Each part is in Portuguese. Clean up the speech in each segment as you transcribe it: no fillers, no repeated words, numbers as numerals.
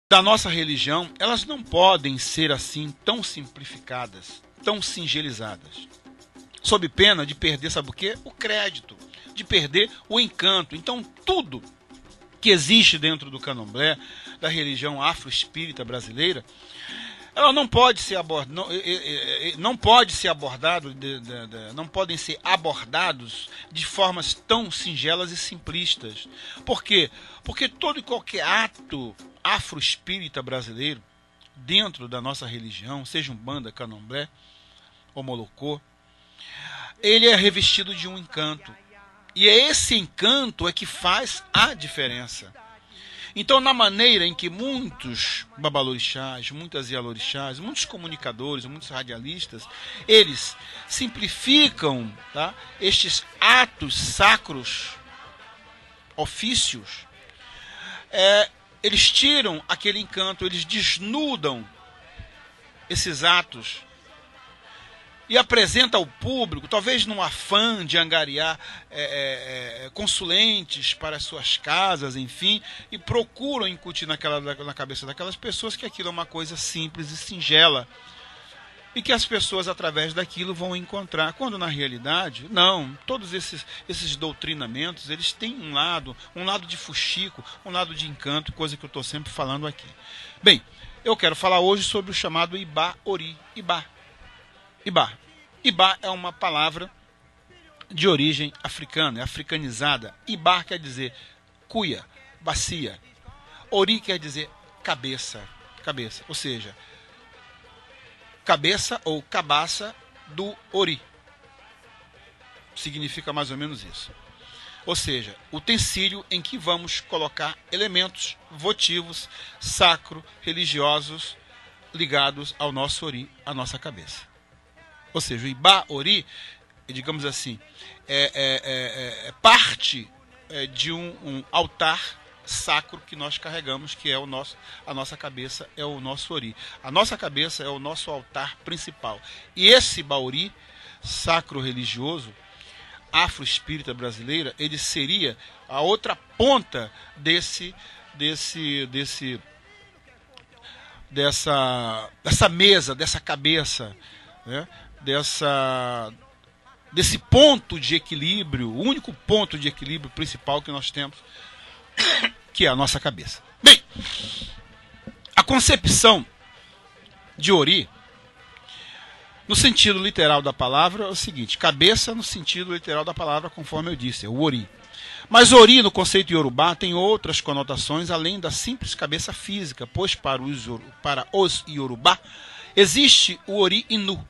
da nossa religião, elas não podem ser assim tão simplificadas, tão singelizadas. Sob pena de perder, sabe o quê? O crédito, de perder o encanto. Então, tudo que existe dentro do candomblé, da religião afro-espírita brasileira, ela não pode ser não podem ser abordados de formas tão singelas e simplistas. Por quê? Porque todo e qualquer ato afro-espírita brasileiro, dentro da nossa religião, seja umbanda, candomblé ou molocô, ele é revestido de um encanto. E é esse encanto é que faz a diferença. Então, na maneira em que muitos babalorixás, muitas ialorixás, muitos comunicadores, muitos radialistas, eles simplificam, tá, estes atos sacros, ofícios, eles tiram aquele encanto, eles desnudam esses atos e apresenta ao público, talvez num afã de angariar consulentes para as suas casas, enfim, e procuram incutir na cabeça daquelas pessoas que aquilo é uma coisa simples e singela, e que as pessoas, através daquilo, vão encontrar, quando na realidade, não, todos esses doutrinamentos, eles têm um lado de fuxico, um lado de encanto, coisa que eu estou sempre falando aqui. Bem, eu quero falar hoje sobre o chamado Iba-Ori. Ibá é uma palavra de origem africana, é africanizada. Ibá quer dizer cuia, bacia. Ori quer dizer cabeça, ou seja, cabeça ou cabaça do Ori. Significa mais ou menos isso. Ou seja, utensílio em que vamos colocar elementos votivos, sacro, religiosos, ligados ao nosso Ori, à nossa cabeça. Ou seja, o Iba-Ori, digamos assim, é parte de um altar sacro que nós carregamos, que é a nossa cabeça, é o nosso Ori. A nossa cabeça é o nosso altar principal. E esse Iba-Ori, sacro religioso, afro-espírita brasileira, ele seria a outra ponta dessa mesa, dessa cabeça, né? Desse ponto de equilíbrio, o único ponto de equilíbrio principal que nós temos, que é a nossa cabeça. Bem, a concepção de Ori, no sentido literal da palavra, é o seguinte: cabeça no sentido literal da palavra, conforme eu disse, é o Ori. Mas Ori, no conceito iorubá, tem outras conotações além da simples cabeça física, pois para os iorubá existe o Ori Inu.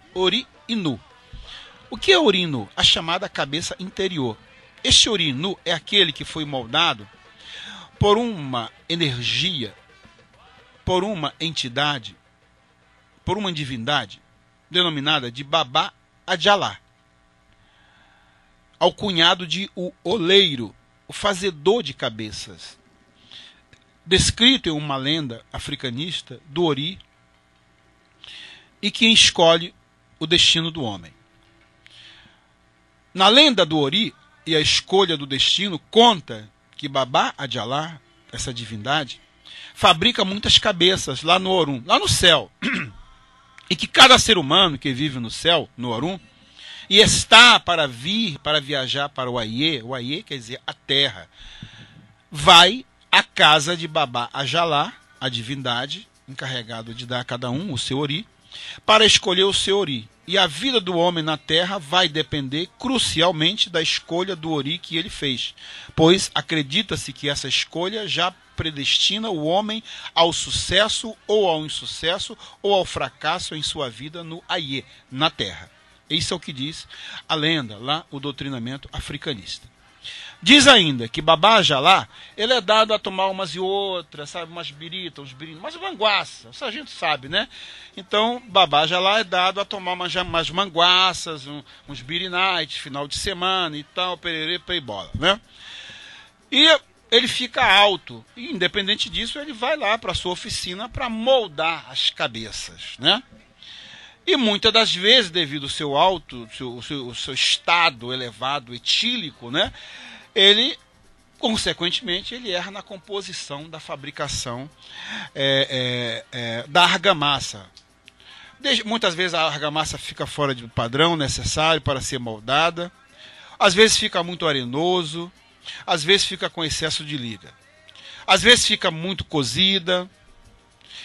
O que é Ori Inu? A chamada cabeça interior. Este Ori Inu é aquele que foi moldado por uma energia, por uma entidade, por uma divindade, denominada de Babá Adjalá, alcunhado de o oleiro, o fazedor de cabeças, descrito em uma lenda africanista do Ori, e que escolhe o destino do homem. Na lenda do Ori e a escolha do destino, conta que Babá Adjalá, essa divindade, fabrica muitas cabeças lá no Orum, lá no céu, e que cada ser humano que vive no céu, no Orum, e está para viajar para o Aie quer dizer a terra, vai à casa de Babá Adjalá, a divindade, encarregado de dar a cada um o seu Ori, para escolher o seu Ori. E a vida do homem na terra vai depender crucialmente da escolha do Ori que ele fez, pois acredita-se que essa escolha já predestina o homem ao sucesso ou ao insucesso ou ao fracasso em sua vida no Aie, na terra. Isso é o que diz a lenda, lá o doutrinamento africanista. Diz ainda que Babá Adjalá, ele é dado a tomar umas e outras, sabe, umas biritas, uns birinos, umas manguaças, isso a gente sabe, né? Então, Babá Adjalá é dado a tomar umas manguaças, uns birinites, final de semana e tal, pererê, peibola, né? E ele fica alto, e independente disso, ele vai lá para a sua oficina para moldar as cabeças, né? E muitas das vezes, devido ao seu alto, o seu estado elevado, etílico, né? Ele Consequentemente, ele erra na composição da fabricação da argamassa. Muitas vezes a argamassa fica fora do padrão necessário para ser moldada, às vezes fica muito arenoso, às vezes fica com excesso de liga, às vezes fica muito cozida,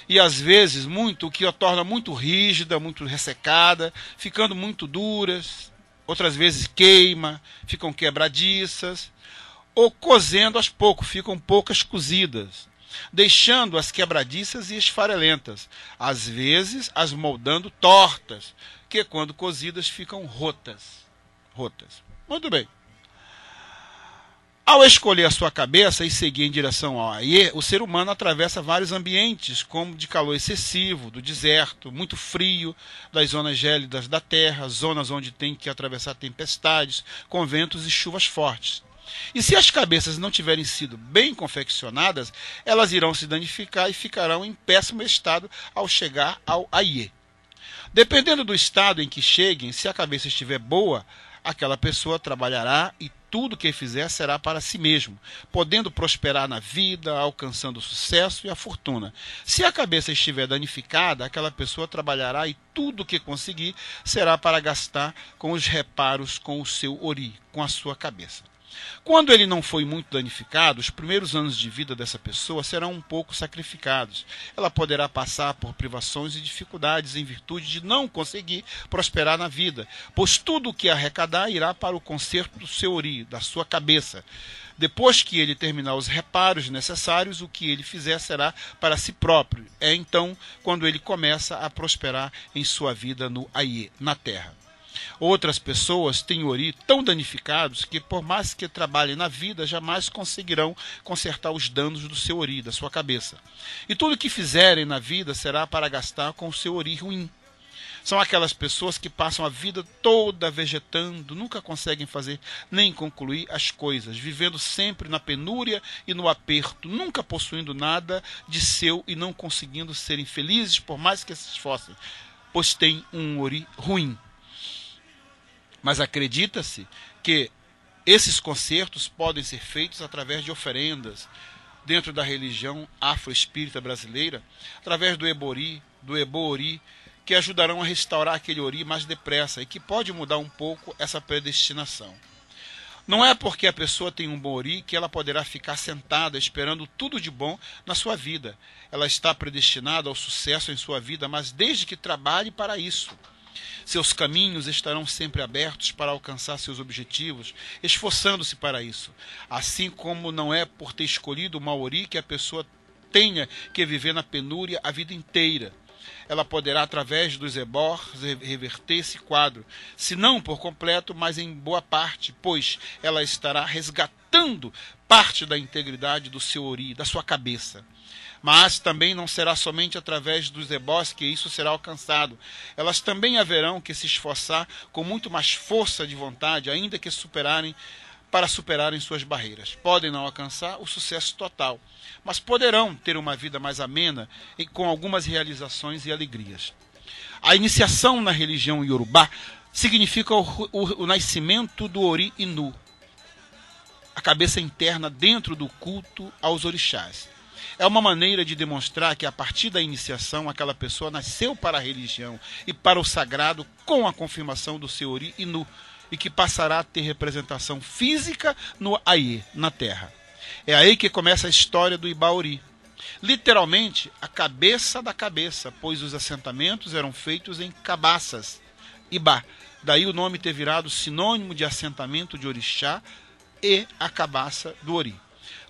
e às vezes o que a torna muito rígida, muito ressecada, ficando muito duras, outras vezes queima, ficam quebradiças, ou cozendo aos poucos, ficam poucas cozidas, deixando-as quebradiças e esfarelentas, às vezes as moldando tortas, que quando cozidas ficam rotas. Muito bem. Ao escolher a sua cabeça e seguir em direção ao Aie, o ser humano atravessa vários ambientes, como de calor excessivo, do deserto, muito frio, das zonas gélidas da terra, zonas onde tem que atravessar tempestades, com ventos e chuvas fortes. E se as cabeças não tiverem sido bem confeccionadas, elas irão se danificar e ficarão em péssimo estado ao chegar ao Aie. Dependendo do estado em que cheguem, se a cabeça estiver boa, aquela pessoa trabalhará e tudo que fizer será para si mesmo, podendo prosperar na vida, alcançando o sucesso e a fortuna. Se a cabeça estiver danificada, aquela pessoa trabalhará e tudo que conseguir será para gastar com os reparos com o seu ori, com a sua cabeça. Quando ele não foi muito danificado, os primeiros anos de vida dessa pessoa serão um pouco sacrificados. Ela poderá passar por privações e dificuldades em virtude de não conseguir prosperar na vida, pois tudo o que arrecadar irá para o conserto do seu ori, da sua cabeça. Depois que ele terminar os reparos necessários, o que ele fizer será para si próprio. É então quando ele começa a prosperar em sua vida no Aie, na terra. Outras pessoas têm ori tão danificados que, por mais que trabalhem na vida, jamais conseguirão consertar os danos do seu ori, da sua cabeça. E tudo que fizerem na vida será para gastar com o seu ori ruim. São aquelas pessoas que passam a vida toda vegetando, nunca conseguem fazer nem concluir as coisas, vivendo sempre na penúria e no aperto, nunca possuindo nada de seu e não conseguindo serem felizes por mais que se esforcem, pois têm um ori ruim. Mas acredita-se que esses concertos podem ser feitos através de oferendas dentro da religião afro-espírita brasileira, através do ebori, do ebo-ori, que ajudarão a restaurar aquele ori mais depressa e que pode mudar um pouco essa predestinação. Não é porque a pessoa tem um bom ori que ela poderá ficar sentada esperando tudo de bom na sua vida. Ela está predestinada ao sucesso em sua vida, mas desde que trabalhe para isso. Seus caminhos estarão sempre abertos para alcançar seus objetivos, esforçando-se para isso. Assim como não é por ter escolhido o mau ori que a pessoa tenha que viver na penúria a vida inteira. Ela poderá, através dos ebors, reverter esse quadro, se não por completo, mas em boa parte, pois ela estará resgatando parte da integridade do seu ori, da sua cabeça. Mas também não será somente através dos ebós que isso será alcançado. Elas também haverão que se esforçar com muito mais força de vontade, ainda que para superarem suas barreiras. Podem não alcançar o sucesso total, mas poderão ter uma vida mais amena e com algumas realizações e alegrias. A iniciação na religião Yorubá significa o nascimento do Ori Inu, a cabeça interna dentro do culto aos orixás. É uma maneira de demonstrar que a partir da iniciação aquela pessoa nasceu para a religião e para o sagrado com a confirmação do seu Ori Inu e que passará a ter representação física no Aie, na terra. É aí que começa a história do Ibaori. Literalmente, a cabeça da cabeça, pois os assentamentos eram feitos em cabaças, Ibá. Daí o nome ter virado sinônimo de assentamento de orixá e a cabaça do Ori.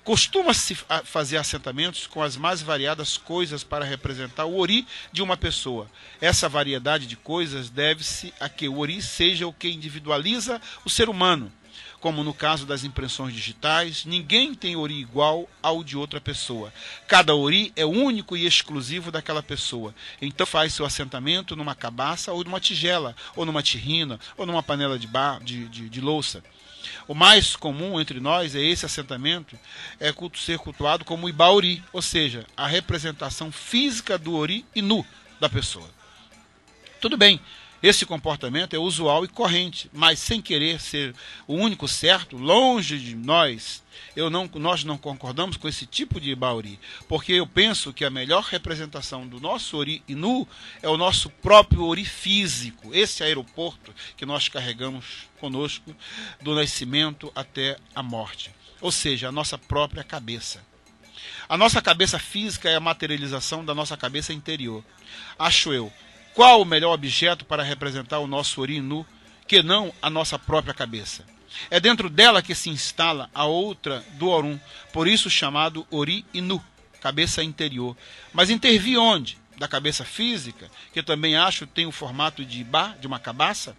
Costuma-se fazer assentamentos com as mais variadas coisas para representar o ori de uma pessoa. Essa variedade de coisas deve-se a que o ori seja o que individualiza o ser humano. Como no caso das impressões digitais, ninguém tem ori igual ao de outra pessoa. Cada ori é único e exclusivo daquela pessoa. Então faz seu assentamento numa cabaça ou numa tigela, ou numa tirrina, ou numa panela de louça. O mais comum entre nós é esse assentamento ser cultuado como Ibaori, ou seja, a representação física do Ori Inu da pessoa. Tudo bem, Esse comportamento é usual e corrente, mas sem querer ser o único certo, longe de nós, nós não concordamos com esse tipo de Ibá Ori, porque eu penso que a melhor representação do nosso Ori Inu é o nosso próprio Ori físico, esse aeroporto que nós carregamos conosco do nascimento até a morte, ou seja, a nossa própria cabeça. A nossa cabeça física é a materialização da nossa cabeça interior. Acho eu. Qual o melhor objeto para representar o nosso Ori Inu que não a nossa própria cabeça? É dentro dela que se instala a outra do Orum, por isso chamado Ori Inu, cabeça interior. Mas intervir onde? Da cabeça física, que também acho tem o formato de Ibá, de uma cabaça?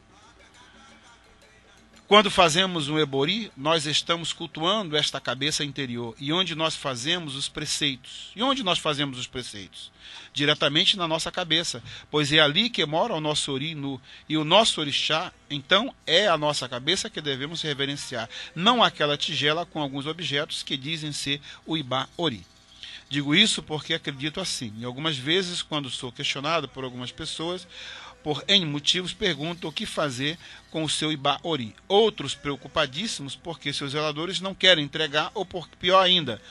Quando fazemos um ebori, nós estamos cultuando esta cabeça interior. E onde nós fazemos os preceitos? E onde nós fazemos os preceitos? Diretamente na nossa cabeça, pois é ali que mora o nosso Ori Inu. E o nosso orixá, então, é a nossa cabeça que devemos reverenciar, não aquela tigela com alguns objetos que dizem ser o Ibá Ori. Digo isso porque acredito assim. E algumas vezes, quando sou questionado por algumas pessoas, por N motivos, perguntam o que fazer com o seu Ibá Ori. Outros preocupadíssimos porque seus zeladores não querem entregar, ou por pior ainda,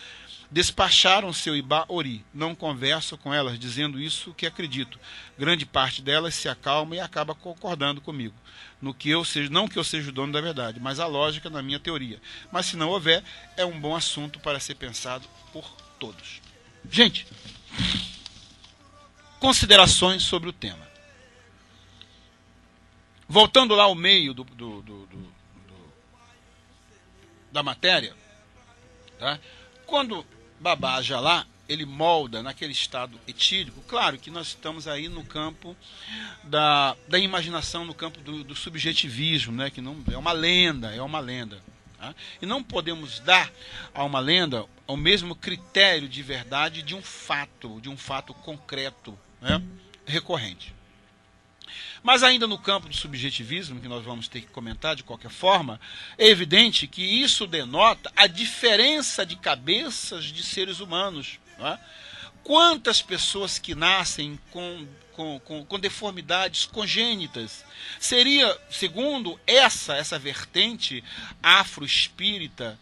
despacharam seu Ibá Ori. Não converso com elas dizendo isso que acredito. Grande parte delas se acalma e acaba concordando comigo. No que eu seja, não que eu seja o dono da verdade, mas a lógica na minha teoria. Mas se não houver, é um bom assunto para ser pensado por todos. Gente, considerações sobre o tema. Voltando lá ao meio da matéria, tá? Quando Babá Ajalá, ele molda naquele estado etílico, claro que nós estamos aí no campo da imaginação, no campo do subjetivismo, né? Que não é uma lenda, tá? E não podemos dar a uma lenda o mesmo critério de verdade de um fato concreto, né? Recorrente. Mas ainda no campo do subjetivismo, que nós vamos ter que comentar de qualquer forma, é evidente que isso denota a diferença de cabeças de seres humanos. Não é? Quantas pessoas que nascem com deformidades congênitas? Seria, segundo essa vertente afro-espírita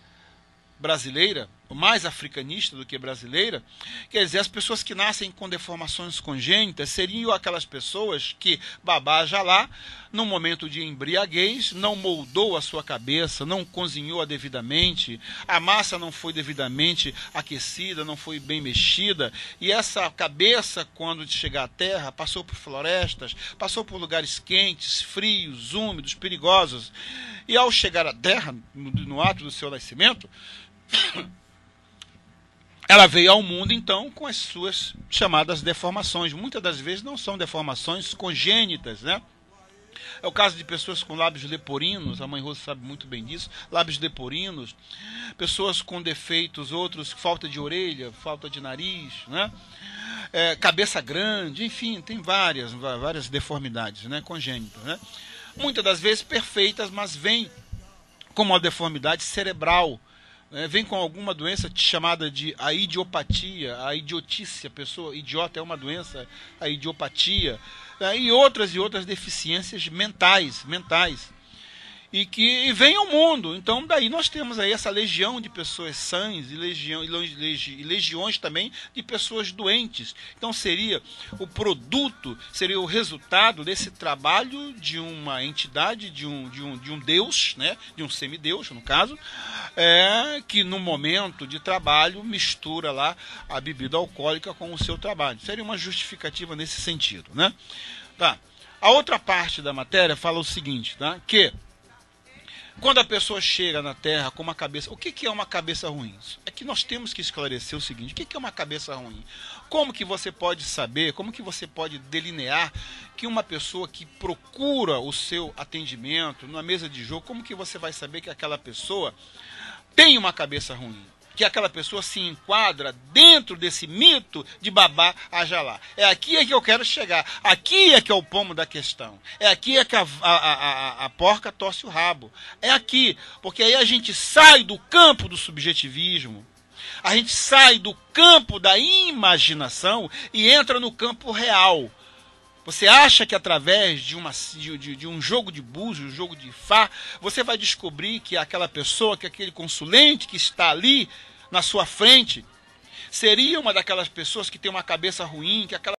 brasileira, mais africanista do que brasileira, quer dizer, as pessoas que nascem com deformações congênitas seriam aquelas pessoas que Babá Ajalá, num momento de embriaguez, não moldou a sua cabeça, não cozinhou-a devidamente, a massa não foi devidamente aquecida, não foi bem mexida, e essa cabeça, quando chegar à terra, passou por florestas, passou por lugares quentes, frios, úmidos, perigosos, e ao chegar à terra, no ato do seu nascimento, ela veio ao mundo, então, com as suas chamadas deformações. Muitas das vezes não são deformações congênitas, né? É o caso de pessoas com lábios leporinos, a mãe Rosa sabe muito bem disso, lábios leporinos, pessoas com defeitos, outros, falta de orelha, falta de nariz, né? Cabeça grande, enfim, tem várias deformidades, né? Congênitas, né? Muitas das vezes perfeitas, mas vêm com uma deformidade cerebral, vem com alguma doença chamada de a idiopatia, a idiotice, a pessoa idiota é uma doença, a idiopatia, e outras deficiências mentais, e que vem ao mundo. Então daí nós temos aí essa legião de pessoas sãs e legiões também de pessoas doentes. Então seria o produto, seria o resultado desse trabalho de uma entidade, de um deus, né, de um semideus no caso, que no momento de trabalho mistura lá a bebida alcoólica com o seu trabalho. Seria uma justificativa nesse sentido, né? Tá. A outra parte da matéria fala o seguinte, tá? Que quando a pessoa chega na Terra com uma cabeça... O que é uma cabeça ruim? É que nós temos que esclarecer o seguinte. O que é uma cabeça ruim? Como que você pode saber, como que você pode delinear que uma pessoa que procura o seu atendimento na mesa de jogo, como que você vai saber que aquela pessoa tem uma cabeça ruim? Que aquela pessoa se enquadra dentro desse mito de Babá Ajalá. É aqui que eu quero chegar. Aqui é que é o pomo da questão. É aqui é que a porca torce o rabo. É aqui. Porque aí a gente sai do campo do subjetivismo. A gente sai do campo da imaginação e entra no campo real. Você acha que através de um jogo de búzios, um jogo de Fá, você vai descobrir que aquela pessoa, que aquele consulente que está ali na sua frente, seria uma daquelas pessoas que tem uma cabeça ruim, que aquela